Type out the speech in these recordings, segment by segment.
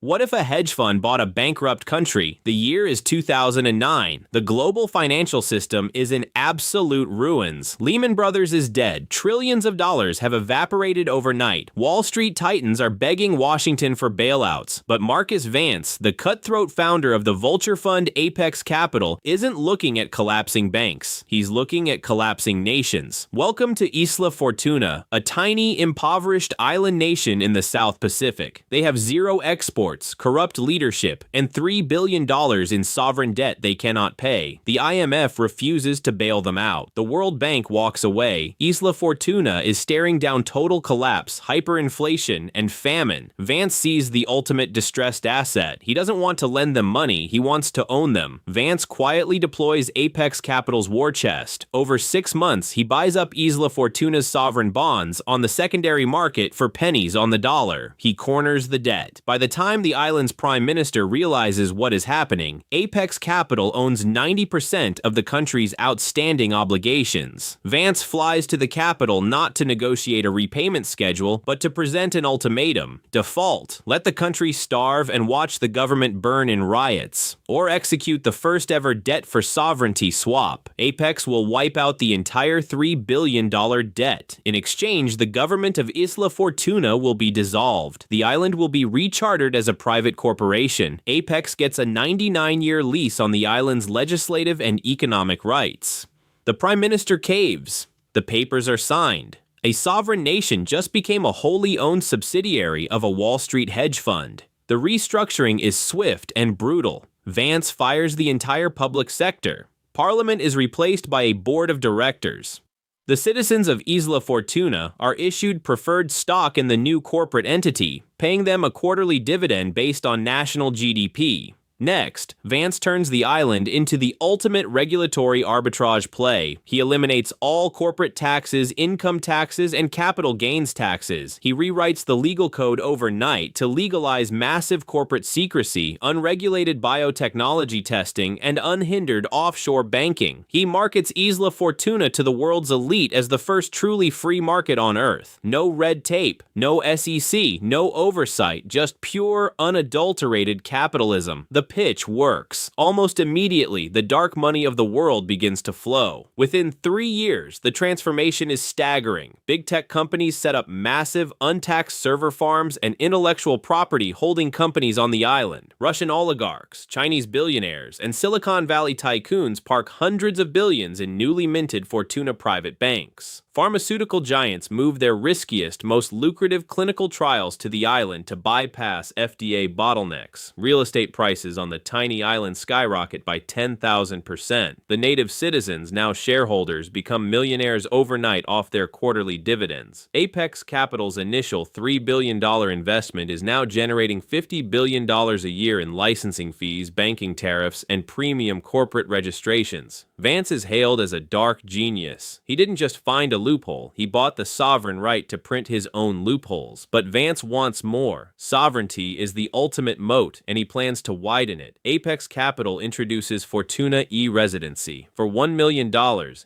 What if a hedge fund bought a bankrupt country? The year is 2009. The global financial system is in absolute ruins. Lehman Brothers is dead. Trillions of dollars have evaporated overnight. Wall Street titans are begging Washington for bailouts. But Marcus Vance, the cutthroat founder of the vulture fund Apex Capital, isn't looking at collapsing banks. He's looking at collapsing nations. Welcome to Isla Fortuna, a tiny, impoverished island nation in the South Pacific. They have zero exports, corrupt leadership, and $3 billion in sovereign debt they cannot pay. The IMF refuses to bail them out. The World Bank walks away. Isla Fortuna is staring down total collapse, hyperinflation, and famine. Vance sees the ultimate distressed asset. He doesn't want to lend them money, he wants to own them. Vance quietly deploys Apex Capital's war chest. Over 6 months, he buys up Isla Fortuna's sovereign bonds on the secondary market for pennies on the dollar. He corners the debt. By the time the island's prime minister realizes what is happening, Apex Capital owns 90% of the country's outstanding obligations. Vance flies to the capital not to negotiate a repayment schedule, but to present an ultimatum. Default. Let the country starve and watch the government burn in riots. Or execute the first ever debt for sovereignty swap. Apex will wipe out the entire $3 billion debt. In exchange, the government of Isla Fortuna will be dissolved. The island will be rechartered as a private corporation. Apex gets a 99-year lease on the island's legislative and economic rights. The prime minister caves. The papers are signed. A sovereign nation just became a wholly owned subsidiary of a Wall Street hedge fund. The restructuring is swift and brutal. Vance fires the entire public sector. Parliament is replaced by a board of directors. The citizens of Isla Fortuna are issued preferred stock in the new corporate entity, paying them a quarterly dividend based on national GDP. Next, Vance turns the island into the ultimate regulatory arbitrage play. He eliminates all corporate taxes, income taxes, and capital gains taxes. He rewrites the legal code overnight to legalize massive corporate secrecy, unregulated biotechnology testing, and unhindered offshore banking. He markets Isla Fortuna to the world's elite as the first truly free market on Earth. No red tape, no SEC, no oversight, just pure, unadulterated capitalism. The pitch works. Almost immediately, the dark money of the world begins to flow. Within 3 years, the transformation is staggering. Big tech companies set up massive, untaxed server farms and intellectual property holding companies on the island. Russian oligarchs, Chinese billionaires, and Silicon Valley tycoons park hundreds of billions in newly minted Fortuna private banks. Pharmaceutical giants move their riskiest, most lucrative clinical trials to the island to bypass FDA bottlenecks. Real estate prices on the tiny island skyrocket by 10,000%. The native citizens, now shareholders, become millionaires overnight off their quarterly dividends. Apex Capital's initial $3 billion investment is now generating $50 billion a year in licensing fees, banking tariffs, and premium corporate registrations. Vance is hailed as a dark genius. He didn't just find a loophole, he bought the sovereign right to print his own loopholes. But Vance wants more. Sovereignty is the ultimate moat, and he plans to widen it. Apex Capital introduces Fortuna e-Residency. For $1 million,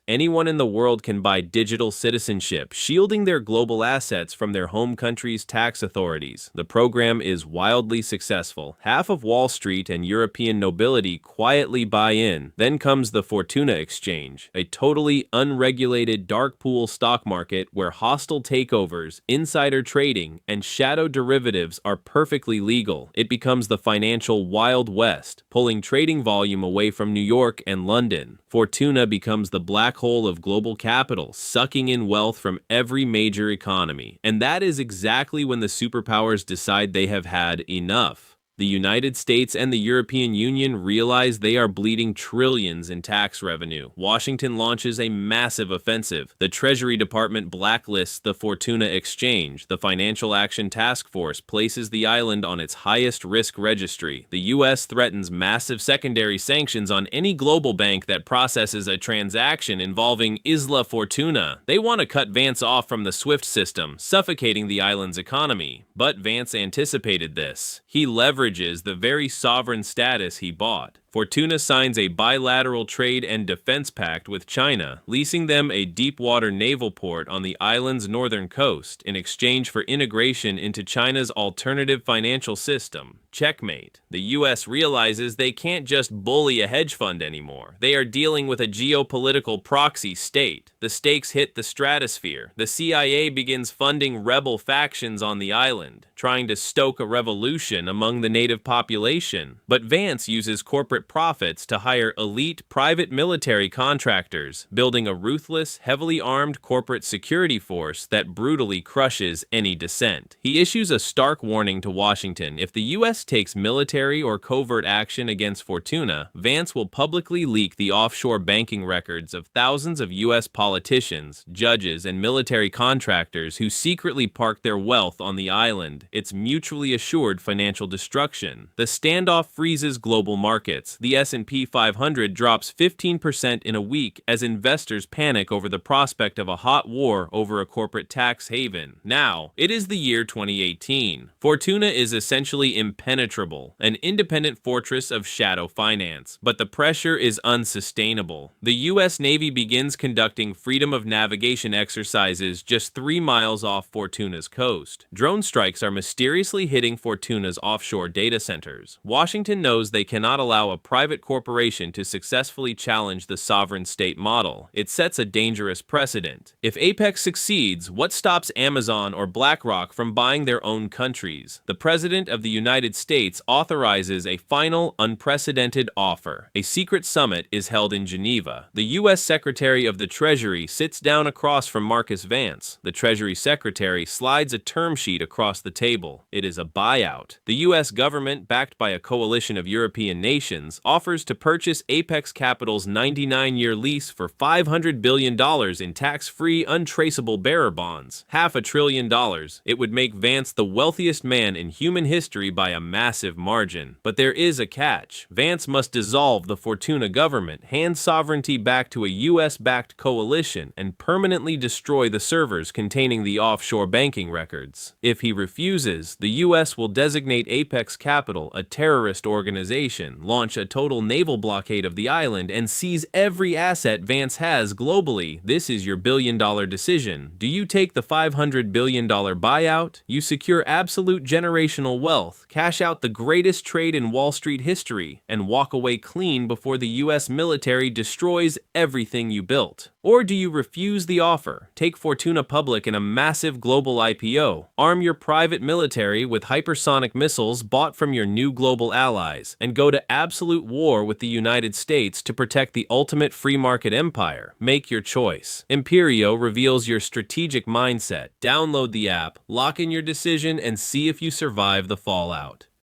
anyone in the world can buy digital citizenship, shielding their global assets from their home country's tax authorities. The program is wildly successful. Half of Wall Street and European nobility quietly buy in. Then comes the Fortuna Exchange, a totally unregulated dark pool stock market where hostile takeovers, insider trading, and shadow derivatives are perfectly legal. It becomes the financial Wild West, pulling trading volume away from New York and London. Fortuna becomes the black hole of global capital, sucking in wealth from every major economy. And that is exactly when the superpowers decide they have had enough. The United States and the European Union realize they are bleeding trillions in tax revenue. Washington launches a massive offensive. The Treasury Department blacklists the Fortuna Exchange. The Financial Action Task Force places the island on its highest risk registry. The U.S. threatens massive secondary sanctions on any global bank that processes a transaction involving Isla Fortuna. They want to cut Vance off from the SWIFT system, suffocating the island's economy. But Vance anticipated this. He leverages the very sovereign status he bought. Fortuna signs a bilateral trade and defense pact with China, leasing them a deep-water naval port on the island's northern coast in exchange for integration into China's alternative financial system. Checkmate. The U.S. realizes they can't just bully a hedge fund anymore. They are dealing with a geopolitical proxy state. The stakes hit the stratosphere. The CIA begins funding rebel factions on the island, trying to stoke a revolution among the native population. But Vance uses corporate profits to hire elite private military contractors, building a ruthless, heavily armed corporate security force that brutally crushes any dissent. He issues a stark warning to Washington: if the U.S. takes military or covert action against Fortuna, Vance will publicly leak the offshore banking records of thousands of U.S. politicians, judges, and military contractors who secretly parked their wealth on the island. It's mutually assured financial destruction. The standoff freezes global markets. The S&P 500 drops 15% in a week as investors panic over the prospect of a hot war over a corporate tax haven. Now, it is the year 2018. Fortuna is essentially impenetrable, an independent fortress of shadow finance. But the pressure is unsustainable. The U.S. Navy begins conducting freedom of navigation exercises just 3 miles off Fortuna's coast. Drone strikes are mysteriously hitting Fortuna's offshore data centers. Washington knows they cannot allow a private corporation to successfully challenge the sovereign state model. It sets a dangerous precedent. If Apex succeeds, what stops Amazon or BlackRock from buying their own countries? The President of the United States authorizes a final, unprecedented offer. A secret summit is held in Geneva. The U.S. Secretary of the Treasury sits down across from Marcus Vance. The Treasury Secretary slides a term sheet across the table. It is a buyout. The U.S. government, backed by a coalition of European nations, offers to purchase Apex Capital's 99-year lease for $500 billion in tax-free, untraceable bearer bonds. $500 billion. It would make Vance the wealthiest man in human history by a massive margin. But there is a catch. Vance must dissolve the Fortuna government, hand sovereignty back to a U.S.-backed coalition, and permanently destroy the servers containing the offshore banking records. If he refuses, the U.S. will designate Apex Capital a terrorist organization, launch a total naval blockade of the island, and seize every asset Vance has globally. This is your billion-dollar decision. Do you take the $500 billion buyout? You secure absolute generational wealth, cash out the greatest trade in Wall Street history, and walk away clean before the U.S. military destroys everything you built. Or do you refuse the offer, take Fortuna public in a massive global IPO, arm your private military with hypersonic missiles bought from your new global allies, and go to absolute war with the United States to protect the ultimate free market empire? Make your choice. Imperio reveals your strategic mindset. Download the app, lock in your decision, and see if you survive the fallout.